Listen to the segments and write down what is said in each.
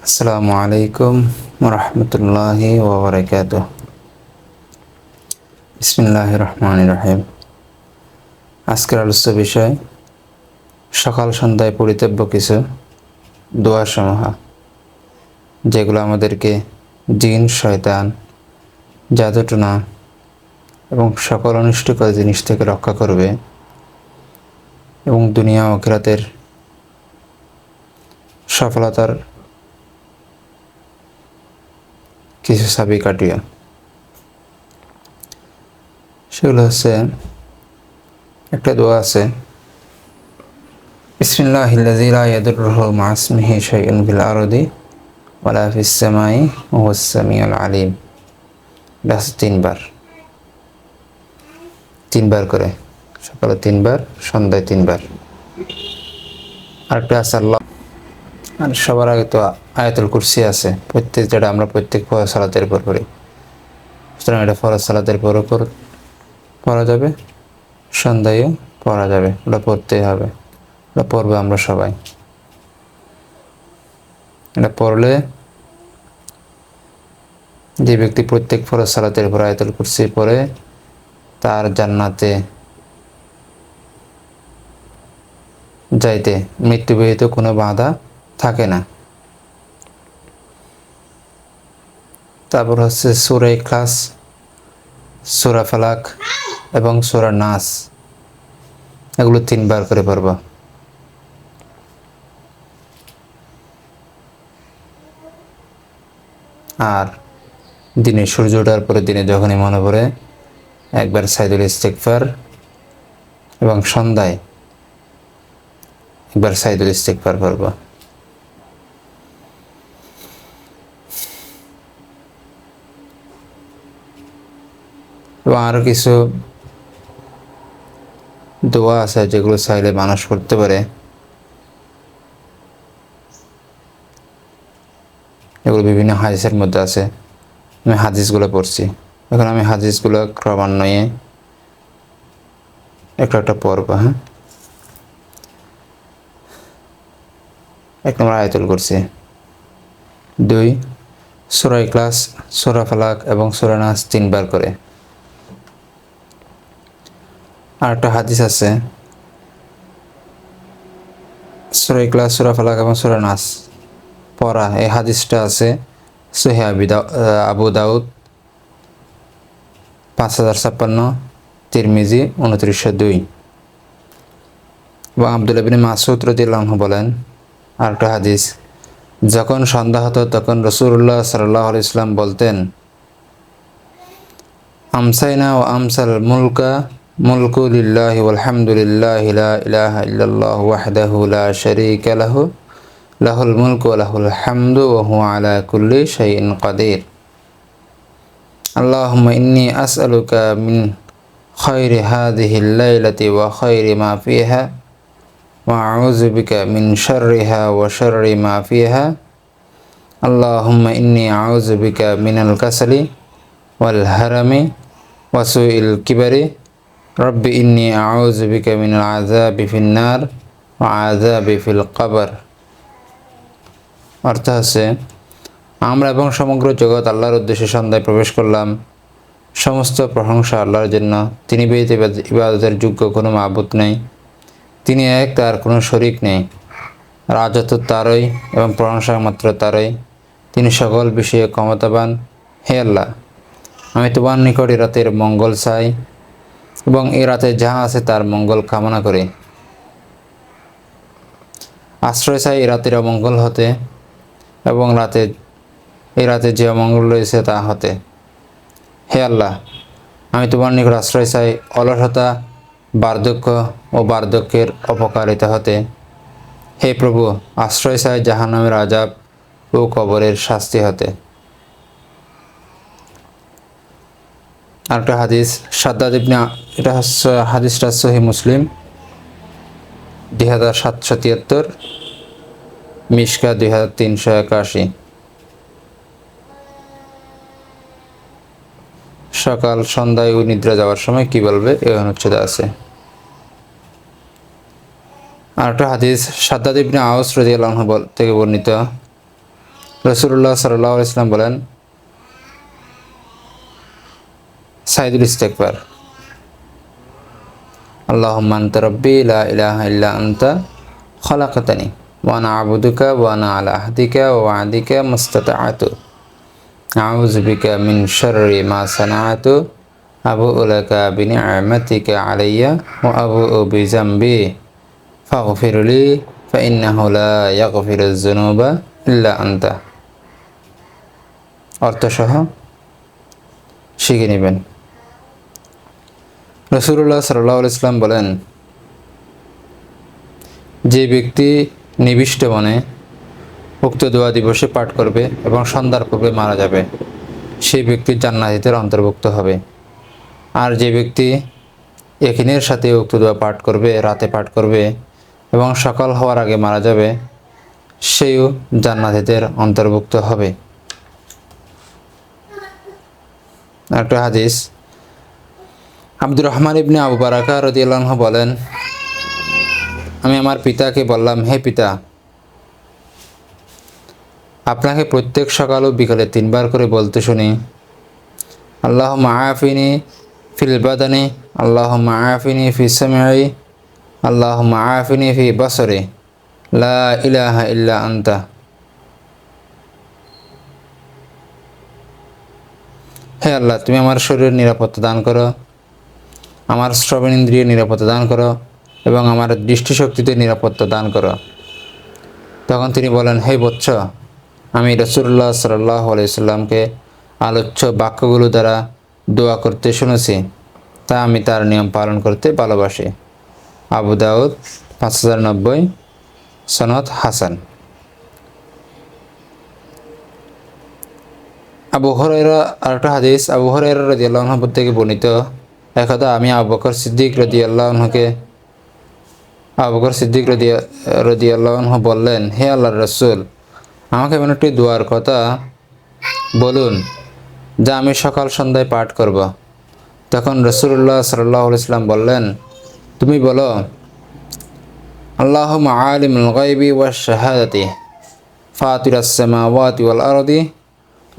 আসসালামু আলাইকুম ওরহমতুল্লাহি ওবরাকাতুহ। বিসমিল্লাহির রহমানির রহিম। আজকের আলোচ্য বিষয় সকাল সন্ধ্যায় পরিতব্য কিছু দোয়া সমূহ, যেগুলো আমাদেরকে জিন, শয়তান, জাদুটোনা এবং সকল অনিষ্টকর জিনিস থেকে রক্ষা করবে এবং দুনিয়া ও আখিরাতের সফলতার কিছু চাবিকাঠি। সেগুলো হচ্ছে, একটা দোয়া আছে, বিসমিল্লাহিল্লাযী লা ইয়াদুররু মা ইসমিহি শাইউন ফিল আরদি ওয়ালা ফিস সামাই ওয়া হুয়াস সামিউল আলিম। এটা তিনবার করে, সকালে তিনবার, সন্ধ্যায় তিনবার। আরেকটা আছে আল্লাহ, আর সবার আগে তো আয়াতুল কুরসি আছে, যেটা আমরা প্রত্যেক ফরজ সালাতের উপর পড়ি। সুতরাং এটা ফরজ সালাতের পরও পড়া যাবে, সন্ধ্যায়ও পড়া যাবে। ওটা পড়তেই হবে, ওটা পড়বো আমরা সবাই। এটা পড়লে যে ব্যক্তি প্রত্যেক ফরজ সালাতের উপর আয়াতুল কুরসি পড়ে, তার জান্নাতে যাইতে মৃত্যু ব্যতীত কোনো বাধা থাকে না। তারপর হচ্ছে সূরা ইখলাস, সূরা ফালাক এবং সূরা নাস, এগুলো তিনবার করে পড়ব। আর দিনে সূর্য ওঠার পরে, দিনে যখনই মনে পড়ে, একবার সাইদুল ইস্তিগফার এবং সন্ধ্যায় একবার সাইদুল ইস্তিগফার পড়ব। এবং আরও কিছু দোয়া আছে যেগুলো চাইলে মানুষ করতে পারে। এগুলো বিভিন্ন হাদিসের মধ্যে আছে। আমি হাদিসগুলো পড়ছি, এখন আমি হাদিসগুলো ক্রমান্বয়ে একটা পড়ব। হ্যাঁ, 1 নম্বর আয়াতুল কুরসি, 2 সূরা ইখলাস, সূরা ফালাক এবং সূরা নাস 3 বার করে। আর একটা হাদিস আছে, সূরা ইখলাস, সূরা ফালাক এবং সূরা নাস পড়া। এই হাদিসটা আছে সহিহ আবু দাউদ 5056, তিরমিজি 2902। এবং আব্দুল্লাহ ইবনে মাসউদ রাদিয়াল্লাহু আনহু বলেন, আরেকটা হাদিস, যখন সন্ধ্যা হতো তখন রাসূলুল্লাহ সাল্লাল্লাহু আলাইহি ওয়াসাল্লাম বলতেন, আমসাইনা ও আমসাল মুলকু লিল্লাহি ওয়ালহামদুলিল্লাহি লা ইলাহা ইল্লাল্লাহু ওয়াহদাহু লা শারীকা লাহু লাহুল মুলকু ওয়া লাহুল হামদু ওয়া হুয়া আলা কুল্লি শাইইন কাদির। আল্লাহুম্মা ইন্নী আসআলুকা মিন খায়রি হাযিহিল লাইলাতি ওয়া খায়রি মা ফিহা ওয়া আউযু বিকা মিন শাররিহা ওয়া শাররি মা ফিহা। আল্লাহুম্মা ইন্নী আউযু বিকা মিনাল কাসালি ওয়াল হারামি ওয়া সুইল কিবারি। রব্বি ইন্নী আউযু বিকা মিনাল আযাবি ফিন নার ওয়া আযাবি ফিল কবর। অর্থ আছে, আমরা এবং সমগ্র জগৎ আল্লাহর উদ্দেশ্যে সন্ধ্যায় প্রবেশ করলাম। সমস্ত প্রশংসা আল্লাহর জন্য, তিনি ব্যতীত ইবাদতের যোগ্য কোনো মাবুদ নেই। তিনি এক, তার কোনো শরিক নেই। রাজত্ব তারই এবং প্রশংসা মাত্র তারই, তিনি সকল বিষয়ে ক্ষমতাবান। হে আল্লাহ, আমি তোমার নিকট এ রাতের মঙ্গল চাই এবং এ রাতে যাহা আছে তার মঙ্গল কামনা করি। আশ্রয় চাই এ রাতের অমঙ্গল হতে এবং এই রাতে যে অমঙ্গল রয়েছে তা হতে। হে আল্লাহ, আমি তোমার নিকট আশ্রয় চাই অলসতা, বার্ধক্য ও বার্ধক্যের অপকারিতা হতে। হে প্রভু, আশ্রয় চাই জাহান্নামের আযাব ও কবরের শাস্তি হতে। আরেকটা হাদিস, সাদ্দাদ ইবনে, এটা হচ্ছে হাদিসটা সহিহ মুসলিম 2773, মিশকা 2381। সকাল সন্ধ্যায় ও নিদ্রা যাওয়ার সময় কি বলবে, এই অনুচ্ছেদে আছে। আরেকটা হাদিস, সাদ্দাদ ইবনে আওস রাদিয়াল্লাহু আনহু থেকে বর্ণিত, রাসূলুল্লাহ সাল্লাল্লাহু আলাইহি ওয়াসাল্লাম বলেন, সাইদুল ইস্তিগফার, আল্লাহুম্মা আনতা রাব্বি লা ইলাহা ইল্লা আনতা খালাকতানি ওয়া আনা আবুদুকা ওয়া আনা আলা আহদিকা ওয়া ওয়া'দিকা মাস্তাতা'তু আউযু বিকা মিন শাররি মা সানা'তু আবু'ু লাকা বিনি'মাতিকা আলাইয়া ওয়া আবু'ু বিযামবি ফাগফিরলি ফাইন্নাহু লা ইয়াগফিরুয যুনুবা ইল্লা আনতা। অর্থসহ শিখে নেবেন। রাসূলুল্লাহ সাল্লাল্লাহু আলাইহি ওয়াসাল্লাম বলেন, যে ব্যক্তি নিবিষ্ট মনে উক্ত দোয়া দিবসে পাঠ করবে এবং সন্ধ্যার পূর্বে মারা যাবে, সেই ব্যক্তি জান্নাতীদের অন্তর্ভুক্ত হবে। আর যে ব্যক্তি ইয়াকিনের সাথে উক্ত দোয়া পাঠ করবে, রাতে পাঠ করবে এবং সকাল হওয়ার আগে মারা যাবে, সেও জান্নাতীদের অন্তর্ভুক্ত হবে। একটা হাদিস, আব্দুর রহমান ইবনে আবু বারাকা রাদিয়াল্লাহু আনহু বলেন, আমি আমার পিতাকে বললাম, হে পিতা, আপনাকে প্রত্যেক সকাল ও বিকালে 3 বার করে বলতে শুনি, আল্লাহুম্মা আফিনি ফিল বাদানি, আল্লাহুম্মা আফিনি ফি সামঈ, আল্লাহুম্মা আফিনি ফি বাসরি, লা ইলাহা ইল্লা আনতা। হে আল্লাহ, তুমি আমার শরীরের নিরাপত্তা দান করো, আমার শ্রবণেন্দ্রিয়ের নিরাপত্তা দান করো এবং আমার দৃষ্টিশক্তিতে নিরাপত্তা দান করো। তখন তিনি বলেন, হে বৎস, আমি রাসূলুল্লাহ সাল্লাল্লাহু আলাইহি ওয়াসাল্লামকে আলোচ্য বাক্যগুলো দ্বারা দোয়া করতে শুনেছি, তা আমি তার নিয়ম পালন করতে ভালোবাসি। আবু দাউদ 5090, সনদ হাসান। আবু হুরায়রা, আরেকটা হাদিস, আবু হুরায়রা রাদিয়াল্লাহু আনহু থেকে বর্ণিত, একদা আমি আবু বকর সিদ্দিক রাদিয়াল্লাহু আনহু বললেন, হে আল্লাহর রাসূল, আমাকে এমন একটি দোয়ার কথা বলুন যা আমি সকাল সন্ধ্যায় পাঠ করব। তখন রাসূলুল্লাহ সাল্লাল্লাহু আলাইহি ওয়াসাল্লাম বললেন, তুমি বলো, আল্লাহুম্মা আলিমুল গায়বি ওয়াশ শাহাদাতি ফাতিরাস সামাওয়াতি ওয়াল আরদি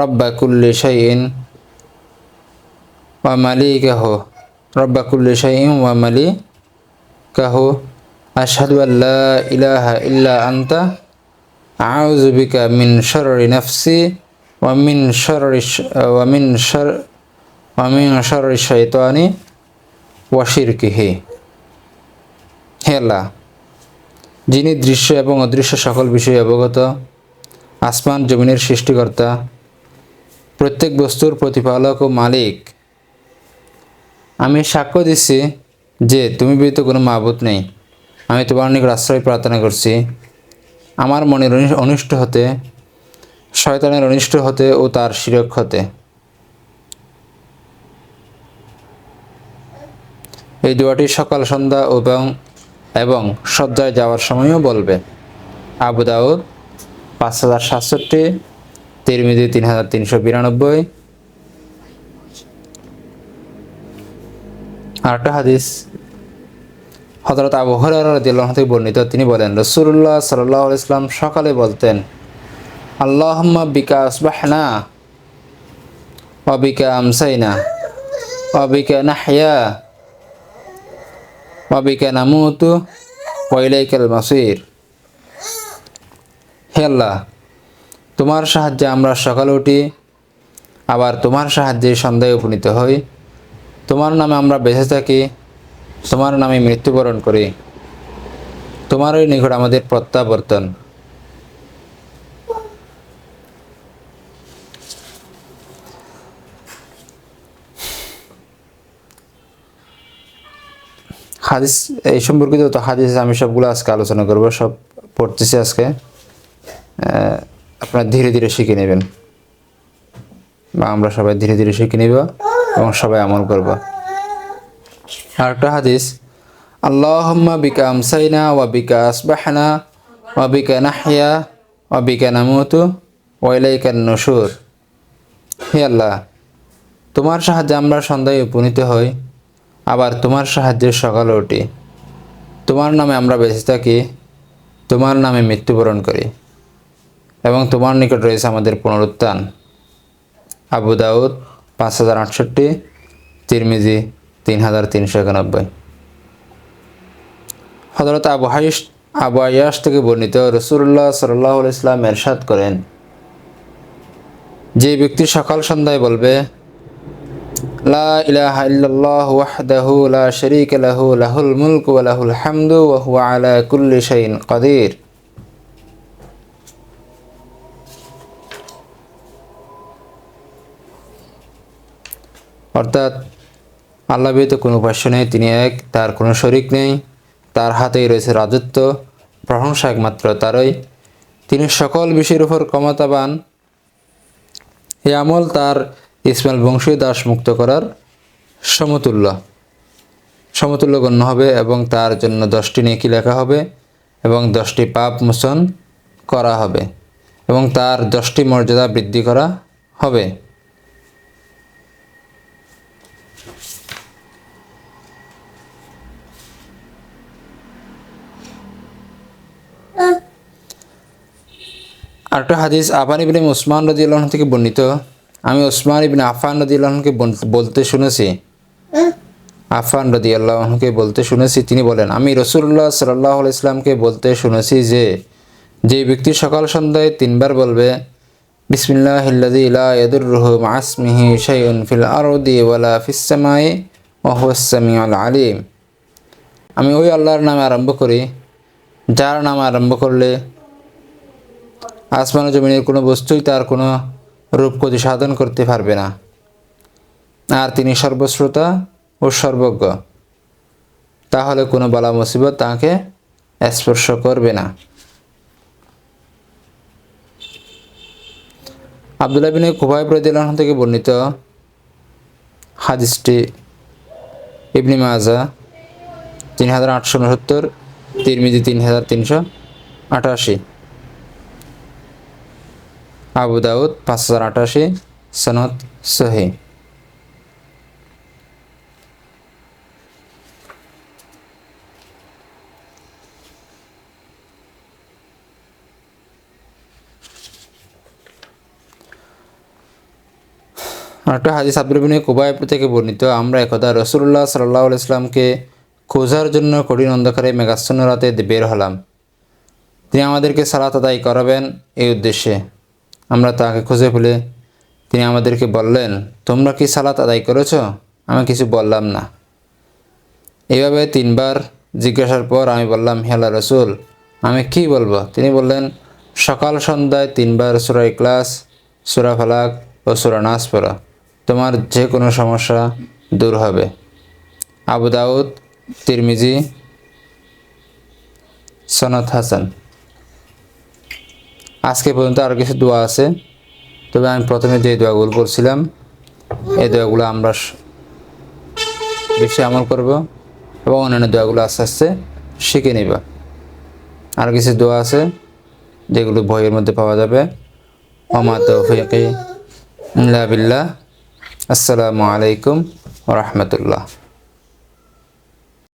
রব্বা কুল্লি শাইইন ওয়া মালিকাহু রব্বা কুল্লি শাইইন ওয়া মালিকাহু আশহাদু আল লা ইলাহা ইল্লা আনতা আউযু বিকা মিন শাররি নাফসি ওয়া মিন শাররি শাইতানি ওয়া শিরকিহি। হে আল্লাহ, যিনি দৃশ্য এবং অদৃশ্য সকল বিষয়ে অবগত, আসমান জমিনের সৃষ্টিকর্তা, প্রত্যেক বস্তুর প্রতিপালক ও মালিক, আমি সাক্ষ্য দিচ্ছি যে তুমি ব্যতীত কোনো মাবুদ নেই। আমি তোমার নিকট আশ্রয় প্রার্থনা করছি আমার মনের অনিষ্ট হতে, শয়তানের অনিষ্ট হতে ও তার শিরক হতে। এই দোয়াটি সকাল সন্ধ্যা এবং শয্যায় যাওয়ার সময়ও বলবে। আবু দাউদ 5067, তিরমিজি 3392। আরেকটা হাদিস, হযরত আবু হুরায়রা রাদিয়াল্লাহু আনহু থেকে বর্ণিত, তিনি বলেন, রাসূলুল্লাহ সাল্লাল্লাহু আলাইহি ওয়াসাল্লাম সকালে বলতেন, আল্লাহুম্মা বিকা আসবাহনা ওয়া বিকা আমসাইনা ওয়া বিকা নাহইয়া ওয়া বিকা নামুতু ওয়া ইলাইকাল মাসির। হে আল্লাহ, তোমার সাহায্যে আমরা সকালে উঠি, আবার তোমার সাহায্যে সন্ধ্যায় উপনীত হই, তোমার নামে আমরা বেঁচে থাকি, তোমার নামে মৃত্যুবরণ করি, তোমারই নিকট আমাদের প্রত্যাবর্তন। হাদিস এই সম্পর্কিত তো হাদিস আমি সবগুলো আজকে আলোচনা করব, সব পড়তেছি আজকে, আপনারা ধীরে ধীরে শিখে নেবেন বা আমরা সবাই ধীরে ধীরে শিখে নেব এবং সবাই আমল করব। আরেকটা হাদিস, আল্লাহুম্মা বিকা আমসাইনা ওয়া বিকা আসবাহনা ওয়া বিকা নাহইয়া ওয়া বিকা নামুতু ওয়া ইলাইকান নুশুর। হে আল্লাহ, তোমার সাহায্যে আমরা সন্ধ্যায় উপনীত হই, আবার তোমার সাহায্যে সকালে উঠি, তোমার নামে আমরা বেঁচে থাকি, তোমার নামে মৃত্যুবরণ করি, এবং তোমার নিকট রয়েছে আমাদের পুনরুত্থান। আবু দাউদ 5068, তিরমিজি 3391। হযরত আবু আয়াশ থেকে বর্ণিত, রাসূলুল্লাহ সাল্লাল্লাহু আলাইহি ওয়াসাল্লাম ইরশাদ করেন, যে ব্যক্তি সকাল সন্ধ্যায় বলবে লা ইলাহা ইল্লাল্লাহ ওয়াহদাহু লা শারীকা লাহু লাহুল মুলকু ওয়া লাহুল হামদু ওয়া হুয়া আলা কুল্লি শাইইন কাদির, অর্থাৎ আল্লাহ ব্যতীত কোনো উপাস্য নেই, তিনি এক, তার কোনো শরিক নেই, তার হাতেই রয়েছে রাজত্ব, প্রশংসা একমাত্র তারই, তিনি সকল বিষয়ের উপর ক্ষমতাবান। এই আমল তার ইসমাইল বংশীয় দাস মুক্ত করার সমতুল্য গণ্য হবে এবং তার জন্য 10টি নেকি লেখা হবে এবং 10টি পাপ মোচন করা হবে এবং তার 10টি মর্যাদা বৃদ্ধি করা হবে। আরেকটা হাদিস আফান ইবনে উসমান রাদিয়াল্লাহু আনহু থেকে বর্ণিত, আমি উসমান ইবনে আফান রাদিয়াল্লাহু আনহুকে বলতে শুনেছি, তিনি বলেন, আমি রাসূলুল্লাহ সাল্লাল্লাহু আলাইহি ওয়াসাল্লামকে বলতে শুনেছি যে ব্যক্তি সকাল সন্ধ্যায় 3বার বলবে বিসমিল্লাহিল্লাযী লা ইয়াদুররু মা ইসমিহি শাইউন ফিল আরদি ওয়ালা ফিস সামাই ওয়া হুয়াস সামিউল আলিম, আমি ওই আল্লাহর নামে আরম্ভ করি যার নামে আরম্ভ করলে আসমান ও জমিনের কোনো বস্তুই তার কোনো রূপ ক্ষতি সাধন করতে পারবে না, আর তিনি সর্বশ্রোতা ও সর্বজ্ঞ, তাহলে কোনো বালা মুসিবত তাকে স্পর্শ করবে না। আব্দুল্লাহ বিন কুবাইব রাদিয়াল্লাহু আনহু থেকে বর্ণিত, হাদিসটি ইবনে মাজাহ 3869, তিরমিজি 3388, আবু দাউদ 5088, সনদ সহিহ। আরেকটা হাদিস আব্দুল্লাহ বিন কুবাইব থেকে বর্ণিত, আমরা একদা রাসূলুল্লাহ সাল্লাল্লাহু আলাইহি ওয়াসাল্লামকে খোঁজার জন্য কঠিন অন্ধকারে মেঘাচ্ছন্ন রাতে বের হলাম। তিনি আমাদেরকে সালাত আদায় করাবেন এই উদ্দেশ্যে। আমরা তাকে খুঁজে পেলে তিনি আমাদেরকে বললেন, তোমরা কি সালাত আদায় করেছ? আমি কিছু বললাম না। এইভাবে 3বার জিজ্ঞাসার পর আমি বললাম, হে আল্লাহর রাসূল, আমি কি বলবো? তিনি বললেন, সকাল সন্ধ্যায় 3বার সূরা ইখলাস, সূরা ফালাক ও সূরা নাস পড়ো, তোমার যে কোনো সমস্যা দূর হবে। আবু দাউদ, তিরমিজি, সনদ হাসান। আজকে পর্যন্ত আরও কিছু দোয়া আছে, তবে আমি প্রথমে যে দোয়াগুলো করছিলাম এই দোয়াগুলো আমরা বেশি আমল করব এবং অন্যান্য দোয়াগুলো আস্তে আস্তে শিখে নিব। আর কিছু দোয়া আছে যেগুলো বইয়ের মধ্যে পাওয়া যাবে। ওমা তৌফিকি ইল্লা বিল্লাহ। আসসালামু আলাইকুম ওয়া রাহমাতুল্লাহ।